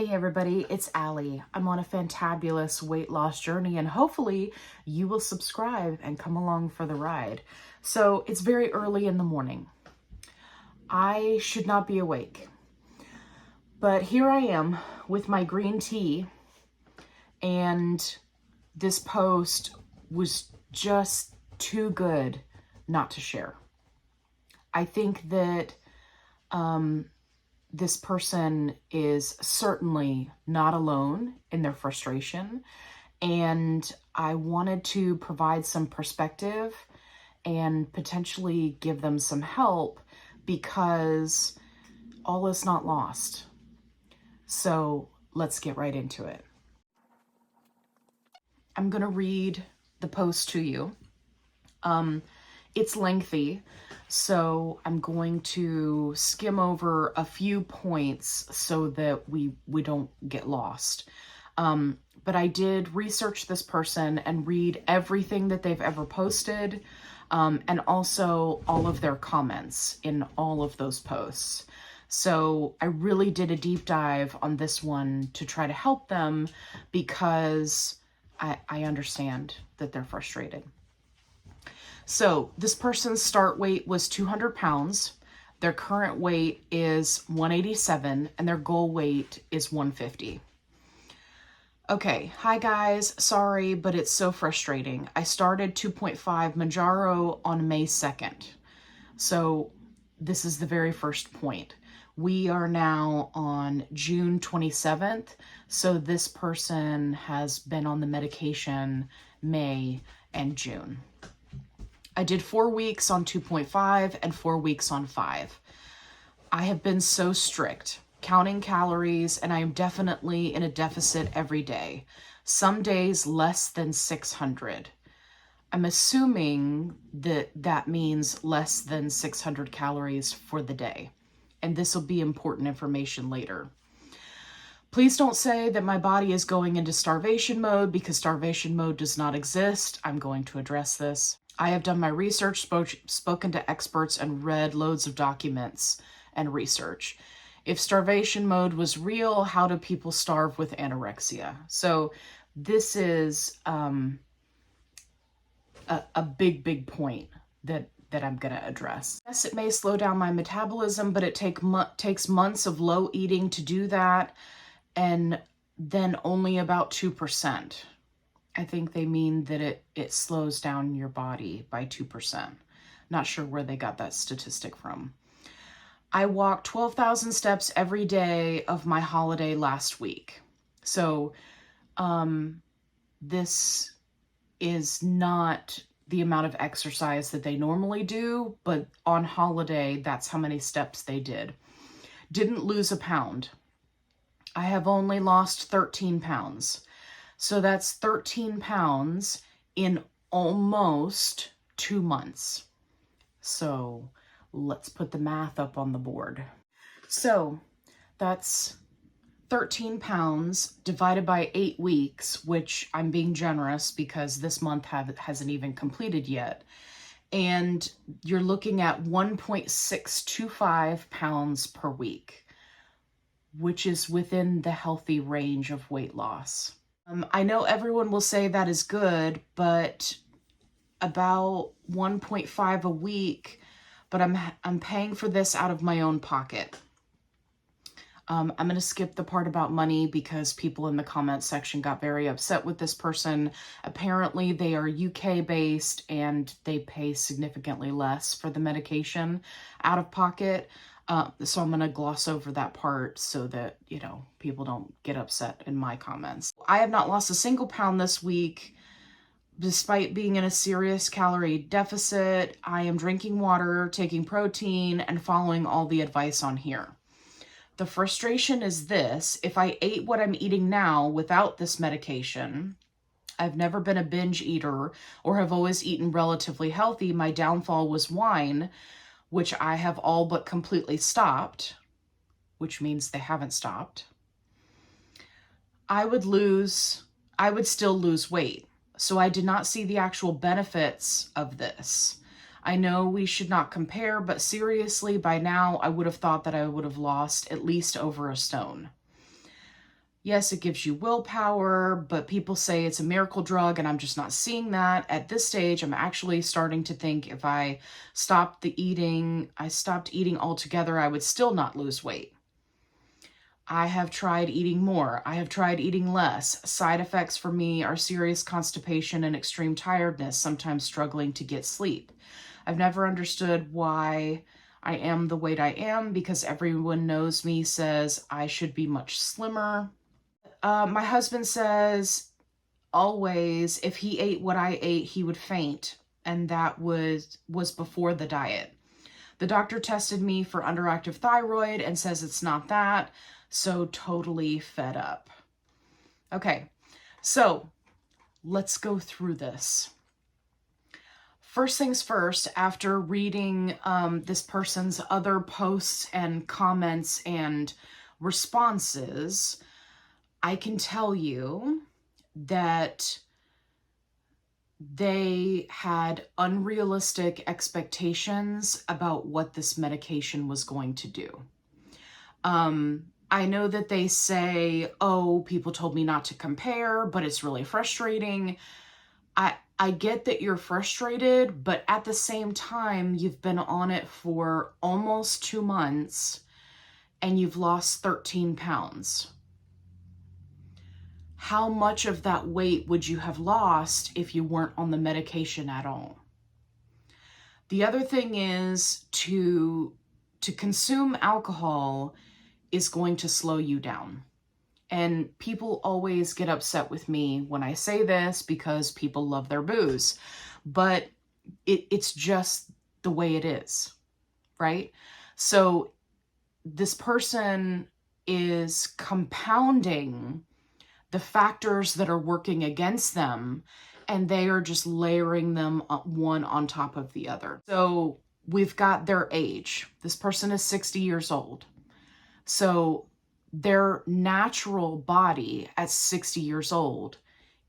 Hey everybody, it's Allie. I'm on a fantabulous weight loss journey and hopefully you will subscribe and come along for the ride. So it's very early in the morning. I should not be awake, but here I am with my green tea, and this post was just too good not to share. I think that this person is certainly not alone in their frustration, and I wanted to provide some perspective and potentially give them some help because all is not lost. So let's get right into it. I'm going to read the post to you. It's lengthy, so I'm going to skim over a few points so that we don't get lost. But I did research this person and read everything that they've ever posted, and also all of their comments in all of those posts. So I really did a deep dive on this one to try to help them because I understand that they're frustrated. So this person's start weight was 200 pounds. Their current weight is 187 and their goal weight is 150. Okay, hi guys, sorry, but it's so frustrating. I started 2.5 Mounjaro on May 2nd. So this is the very first point. We are now on June 27th. So this person has been on the medication May and June. I did 4 weeks on 2.5 and 4 weeks on 5. I have been so strict, counting calories, and I am definitely in a deficit every day. Some days less than 600. I'm assuming that that means less than 600 calories for the day. And this will be important information later. Please don't say that my body is going into starvation mode because starvation mode does not exist. I'm going to address this. I have done my research, spoken to experts, and read loads of documents and research. If starvation mode was real, how do people starve with anorexia? So this is a big point that I'm going to address. Yes, it may slow down my metabolism, but it takes months of low eating to do that, and then only about 2%. I think they mean that it slows down your body by 2%. Not sure where they got that statistic from. I walked 12,000 steps every day of my holiday last week. So this is not the amount of exercise that they normally do, but on holiday, that's how many steps they did. Didn't lose a pound. I have only lost 13 pounds. So that's 13 pounds in almost 2 months. So let's put the math up on the board. So that's 13 pounds divided by 8 weeks, which I'm being generous because this month hasn't even completed yet. And you're looking at 1.625 pounds per week, which is within the healthy range of weight loss. I know everyone will say that is good, but about 1.5 a week, but I'm paying for this out of my own pocket. I'm going to skip the part about money because people in the comment section got very upset with this person. Apparently they are UK based and they pay significantly less for the medication out of pocket. So I'm going to gloss over that part so that, people don't get upset in my comments. I have not lost a single pound this week, despite being in a serious calorie deficit. I am drinking water, taking protein, and following all the advice on here. The frustration is this: if I ate what I'm eating now without this medication, I've never been a binge eater or have always eaten relatively healthy. My downfall was wine, which I have all but completely stopped, which means they haven't stopped. I would still lose weight. So I did not see the actual benefits of this. I know we should not compare, but seriously, by now I would have thought that I would have lost at least over a stone. Yes, it gives you willpower, but people say it's a miracle drug, and I'm just not seeing that. At this stage, I'm actually starting to think if I stopped eating altogether, I would still not lose weight. I have tried eating more. I have tried eating less. Side effects for me are serious constipation and extreme tiredness, sometimes struggling to get sleep. I've never understood why I am the weight I am, because everyone knows me says I should be much slimmer. My husband says always if he ate what I ate, he would faint. And that was before the diet. The doctor tested me for underactive thyroid and says it's not that. So totally fed up. Okay, so let's go through this. First things first, after reading this person's other posts and comments and responses, I can tell you that they had unrealistic expectations about what this medication was going to do. I know that they say, oh, people told me not to compare, but it's really frustrating. I get that you're frustrated, but at the same time, you've been on it for almost 2 months and you've lost 13 pounds. How much of that weight would you have lost if you weren't on the medication at all? The other thing is to consume alcohol is going to slow you down. And people always get upset with me when I say this because people love their booze. But it's just the way it is, right? So this person is compounding the factors that are working against them, and they are just layering them one on top of the other. So we've got their age. This person is 60 years old. So their natural body at 60 years old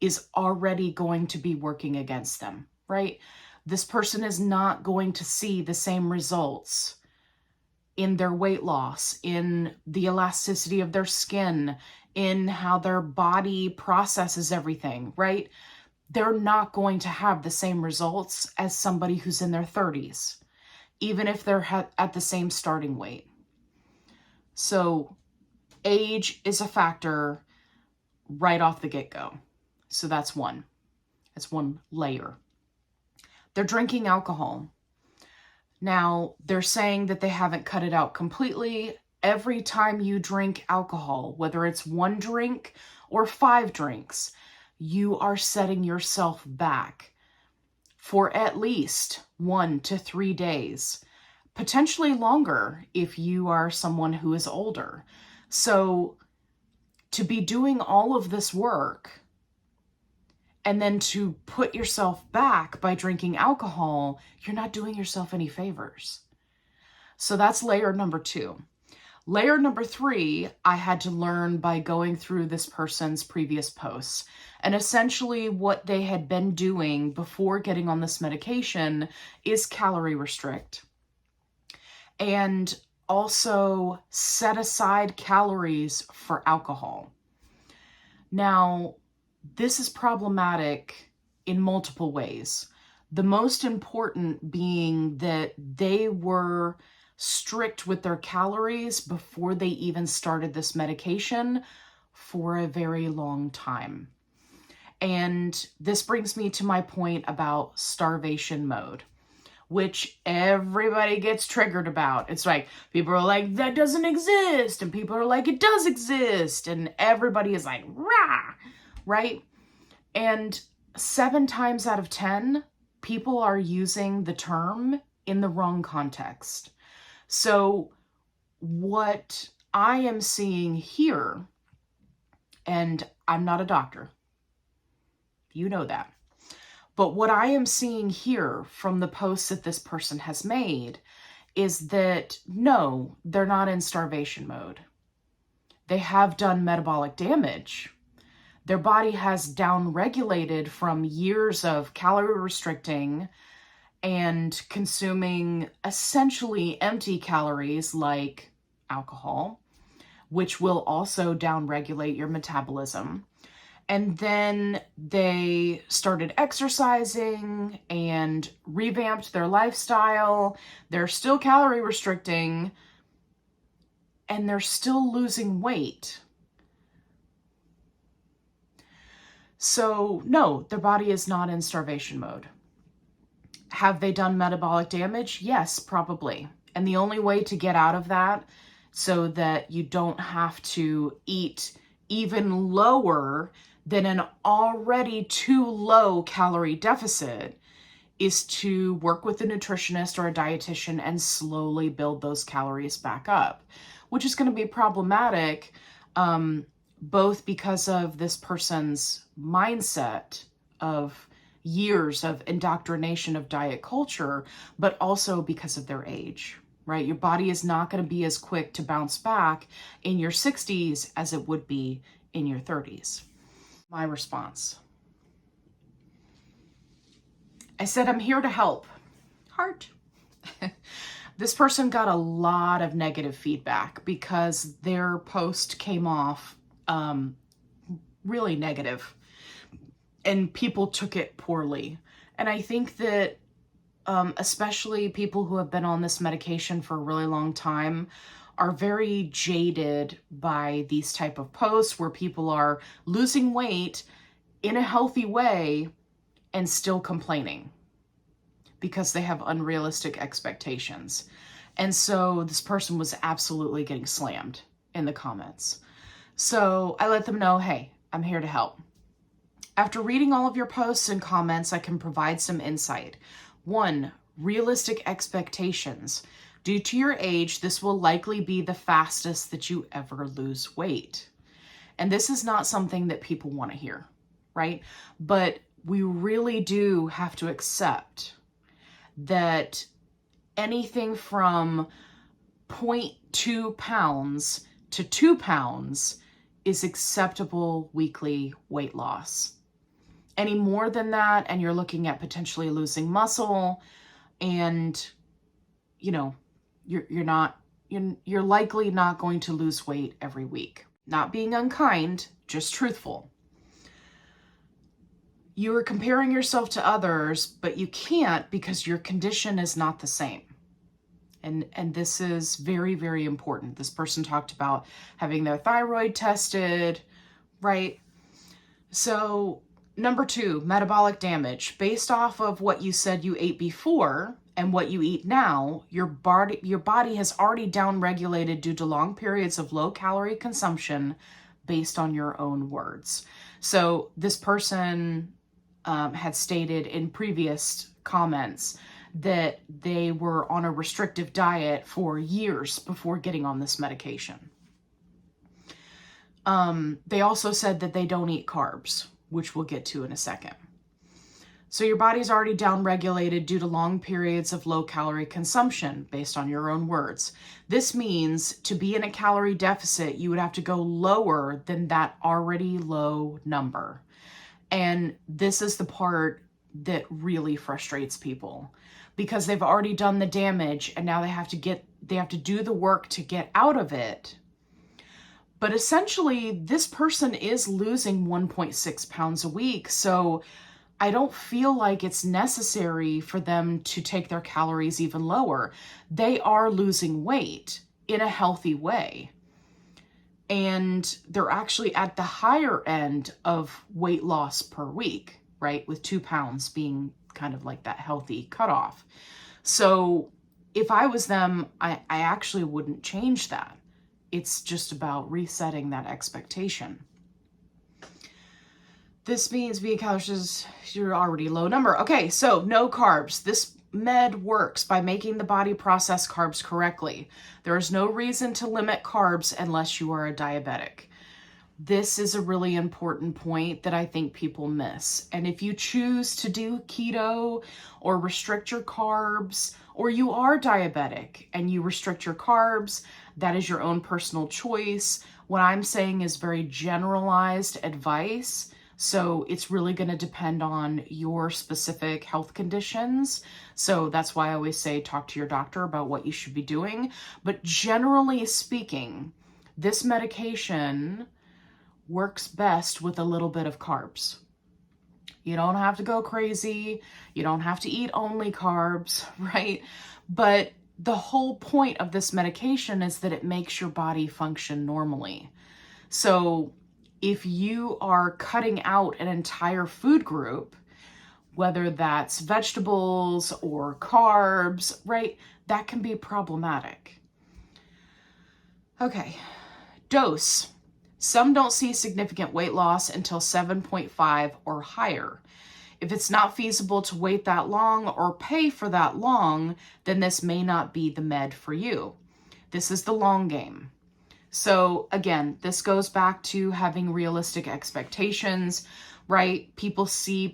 is already going to be working against them, right? This person is not going to see the same results in their weight loss, in the elasticity of their skin, in how their body processes everything, right? They're not going to have the same results as somebody who's in their 30s, even if they're at the same starting weight. So age is a factor right off the get-go. So that's one. That's one layer. They're drinking alcohol. Now, they're saying that they haven't cut it out completely. Every time you drink alcohol, whether it's 1 drink or 5 drinks, you are setting yourself back for at least 1 to 3 days, potentially longer if you are someone who is older. So to be doing all of this work and then to put yourself back by drinking alcohol, you're not doing yourself any favors. So that's layer number 2. Layer number 3, I had to learn by going through this person's previous posts. And essentially what they had been doing before getting on this medication is calorie restrict. And also set aside calories for alcohol. Now, this is problematic in multiple ways. The most important being that they were strict with their calories before they even started this medication for a very long time. And this brings me to my point about starvation mode, which everybody gets triggered about. It's like, people are like, that doesn't exist. And people are like, it does exist. And everybody is like, rah, right? And 7 times out of 10, people are using the term in the wrong context. So what I am seeing here, and I'm not a doctor, you know that. But what I am seeing here from the posts that this person has made is that, no, they're not in starvation mode. They have done metabolic damage. Their body has down-regulated from years of calorie restricting and consuming essentially empty calories like alcohol, which will also downregulate your metabolism. And then they started exercising and revamped their lifestyle. They're still calorie restricting and they're still losing weight. So no, their body is not in starvation mode. Have they done metabolic damage? Yes, probably. And the only way to get out of that so that you don't have to eat even lower than an already too low calorie deficit is to work with a nutritionist or a dietitian and slowly build those calories back up, which is going to be problematic, both because of this person's mindset of years of indoctrination of diet culture, but also because of their age, right? Your body is not going to be as quick to bounce back in your 60s as it would be in your 30s. My response. I said, I'm here to help. Heart. This person got a lot of negative feedback because their post came off really negative and people took it poorly. And I think that especially people who have been on this medication for a really long time are very jaded by these type of posts where people are losing weight in a healthy way and still complaining because they have unrealistic expectations. And so this person was absolutely getting slammed in the comments. So I let them know, hey, I'm here to help. After reading all of your posts and comments, I can provide some insight. 1, realistic expectations. Due to your age, this will likely be the fastest that you ever lose weight. And this is not something that people want to hear, right? But we really do have to accept that anything from 0.2 pounds to 2 pounds is acceptable weekly weight loss. Any more than that, and you're looking at potentially losing muscle, and you're likely not going to lose weight every week. Not being unkind, just truthful. You are comparing yourself to others, but you can't because your condition is not the same. And this is very, very important. This person talked about having their thyroid tested, right? So number 2, metabolic damage. Based off of what you said you ate before and what you eat now, your body has already downregulated due to long periods of low calorie consumption based on your own words. So this person had stated in previous comments that they were on a restrictive diet for years before getting on this medication. They also said that they don't eat carbs, which we'll get to in a second. So your body's already downregulated due to long periods of low calorie consumption, based on your own words. This means to be in a calorie deficit, you would have to go lower than that already low number. And this is the part that really frustrates people, because they've already done the damage and now they have to do the work to get out of it. But essentially, this person is losing 1.6 pounds a week. So I don't feel like it's necessary for them to take their calories even lower. They are losing weight in a healthy way. And they're actually at the higher end of weight loss per week, right? With 2 pounds being kind of like that healthy cutoff. So if I was them, I actually wouldn't change that. It's just about resetting that expectation. This means being calories, you're already low number. Okay, so no carbs. This med works by making the body process carbs correctly. There is no reason to limit carbs unless you are a diabetic. This is a really important point that I think people miss. And if you choose to do keto or restrict your carbs, or you are diabetic and you restrict your carbs, that is your own personal choice. What I'm saying is very generalized advice. So it's really going to depend on your specific health conditions. So that's why I always say talk to your doctor about what you should be doing. But generally speaking, This medication works best with a little bit of carbs. You don't have to go crazy. You don't have to eat only carbs, right? But the whole point of this medication is that it makes your body function normally. So if you are cutting out an entire food group, whether that's vegetables or carbs, right, that can be problematic. Okay, dose. Some don't see significant weight loss until 7.5 or higher. If it's not feasible to wait that long or pay for that long, then this may not be the med for you. This is the long game. So again, this goes back to having realistic expectations, right? People see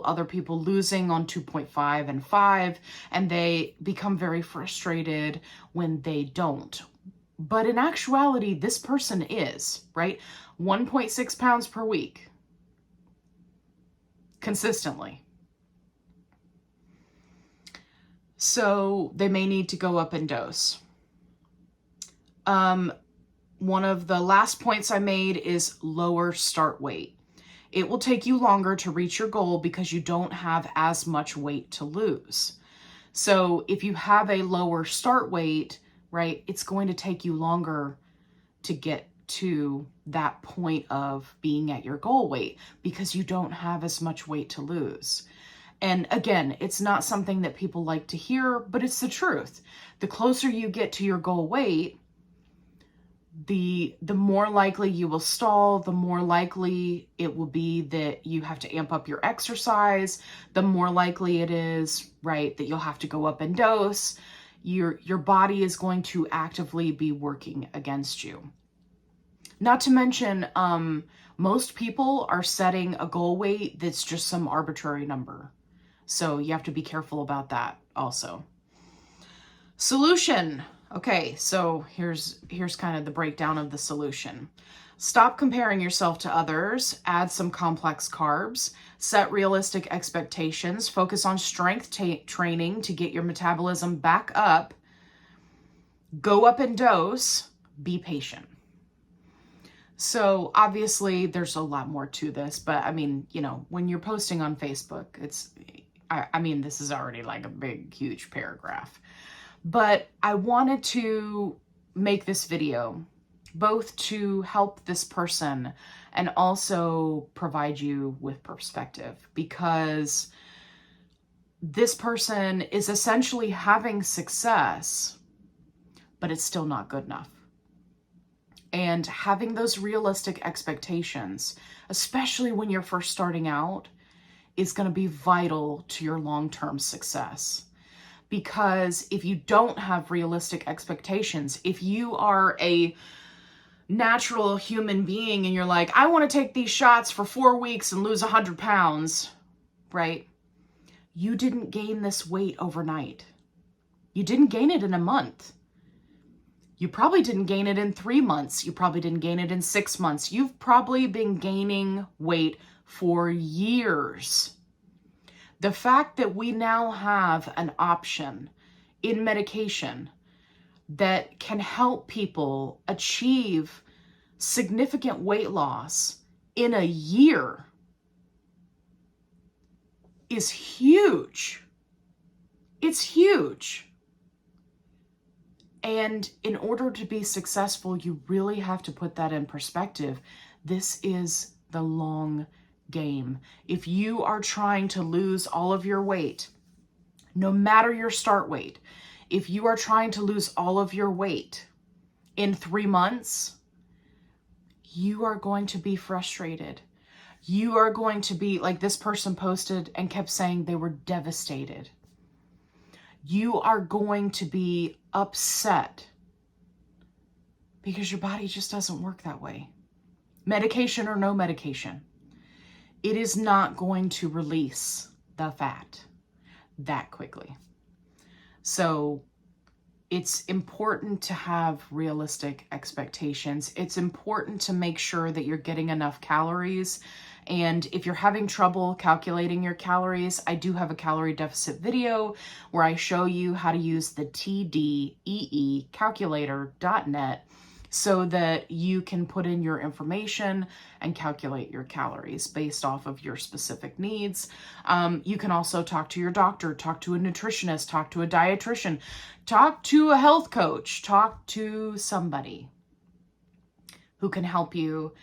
other people losing on 2.5 and 5, and they become very frustrated when they don't. But in actuality, this person is, right? 1.6 pounds per week. Consistently. So they may need to go up in dose. One of the last points I made is lower start weight. It will take you longer to reach your goal because you don't have as much weight to lose. So if you have a lower start weight, right, it's going to take you longer to get to that point of being at your goal weight because you don't have as much weight to lose. And again, it's not something that people like to hear, but it's the truth. The closer you get to your goal weight, the more likely you will stall, the more likely it will be that you have to amp up your exercise, the more likely it is, right, that you'll have to go up in dose. Your body is going to actively be working against you. Not to mention, most people are setting a goal weight that's just some arbitrary number. So you have to be careful about that also. Solution. Okay, so here's kind of the breakdown of the solution. Stop comparing yourself to others, add some complex carbs, set realistic expectations, focus on strength training to get your metabolism back up, go up in dose, be patient. So obviously there's a lot more to this, but I mean, you know, when you're posting on Facebook, I mean, this is already like a big, huge paragraph. But I wanted to make this video both to help this person and also provide you with perspective, because this person is essentially having success, but it's still not good enough. And having those realistic expectations, especially when you're first starting out, is going to be vital to your long-term success. Because if you don't have realistic expectations, if you are a natural human being and you're like, I want to take these shots for 4 weeks and lose 100 pounds, right? You didn't gain this weight overnight. You didn't gain it in a month. You probably didn't gain it in 3 months. You probably didn't gain it in 6 months. You've probably been gaining weight for years. The fact that we now have an option in medication that can help people achieve significant weight loss in a year is huge. It's huge. And in order to be successful, you really have to put that in perspective. This is the long game. If you are trying to lose all of your weight, no matter your start weight, if you are trying to lose all of your weight in 3 months, you are going to be frustrated. You are going to be like this person posted and kept saying they were devastated. You are going to be upset because your body just doesn't work that way. Medication or no medication, it is not going to release the fat that quickly. So it's important to have realistic expectations. It's important to make sure that you're getting enough calories. And if you're having trouble calculating your calories, I do have a calorie deficit video where I show you how to use the TDEE calculator.net so that you can put in your information and calculate your calories based off of your specific needs. You can also talk to your doctor, talk to a nutritionist, talk to a dietitian, talk to a health coach, talk to somebody who can help you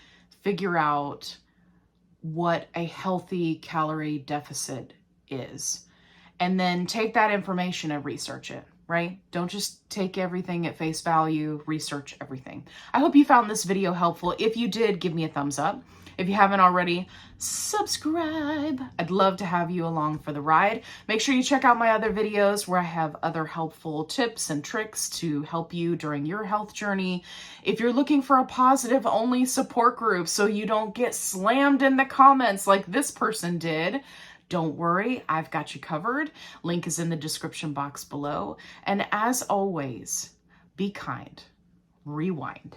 figure out what a healthy calorie deficit is. And then take that information and research it, right? Don't just take everything at face value, research everything. I hope you found this video helpful. If you did, give me a thumbs up. If you haven't already, subscribe. I'd love to have you along for the ride. Make sure you check out my other videos where I have other helpful tips and tricks to help you during your health journey. If you're looking for a positive only support group so you don't get slammed in the comments like this person did, don't worry, I've got you covered. Link is in the description box below. And as always, be kind. Rewind.